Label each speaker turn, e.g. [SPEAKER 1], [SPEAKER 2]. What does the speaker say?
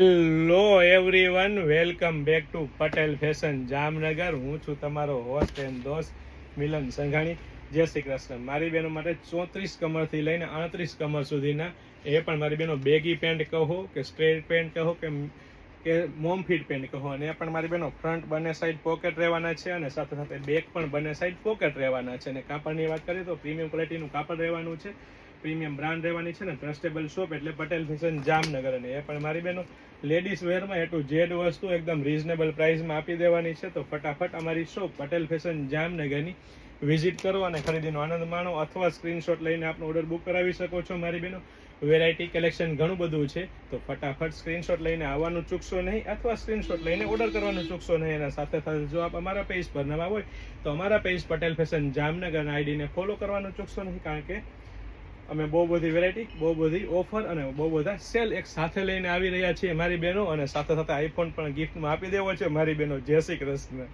[SPEAKER 1] Hello everyone, welcome back to Patel fashion Jamnagar. હું છું તમારો હોસ્ટ એન્ડ દોસ્ત મિલન સંઘાણી. જય શ્રી કૃષ્ણ. મારી બહેનો માટે 34 કમરથી લઈને 38 કમર સુધીના, એ પણ મારી બહેનો બેગી પેન્ટ કહો કે સ્ટ્રેટ પેન્ટ કહો કે મોમ ફિટ પેન્ટ કહો, અને એ પણ મારી બહેનો ફ્રન્ટ બંને સાઈડ પોકેટ રહેવાના છે અને સાથે સાથે બેક પણ બંને સાઈડ પોકેટ રહેવાના છે. અને કાપડની વાત કરીએ તો પ્રીમિયમ ક્વોલિટીનું કાપડ રહેવાનું છે, પ્રીમિયમ બ્રાન્ડ રહેવાની છે ને ટ્રસ્ટેબલ શોપ એટલે પટેલ ફેશન જામનગર. અને એ પણ મારી બહેનો લેડીઝ વેરમાં એટલું જેડ વસ્તુ એકદમ રીઝનેબલ પ્રાઇસમાં આપી દેવાની છે. તો ફટાફટ અમારી શોપ પટેલ ફેશન જામનગરની વિઝિટ કરો અને ખરીદીનો આનંદ માણો, અથવા સ્ક્રીનશોટ લઈને આપનો ઓર્ડર બુક કરાવી શકો છો. મારી બહેનો વેરાયટી કલેક્શન ઘણું બધું છે, તો ફટાફટ સ્ક્રીનશોટ લઈને આવવાનું ચૂકશો નહીં, અથવા સ્ક્રીનશોટ લઈને ઓર્ડર કરવાનું ચૂકશો નહીં. એના સાથે સાથે જો આપ અમારા પેજ પર નવા હોય તો અમારા પેજ પટેલ ફેશન જામનગર આઈડીને ફોલો કરવાનું ચૂકશો નહીં, કારણ કે અમે બહુ બધી વેરાયટી, બહુ બધી ઓફર અને બહુ બધા સેલ એક સાથે લઈને આવી રહ્યા છીએ મારી બહેનો. અને સાથે સાથે આઈફોન પણ ગિફ્ટમાં આપી દેવો છે મારી બહેનો. જય શ્રી કૃષ્ણ.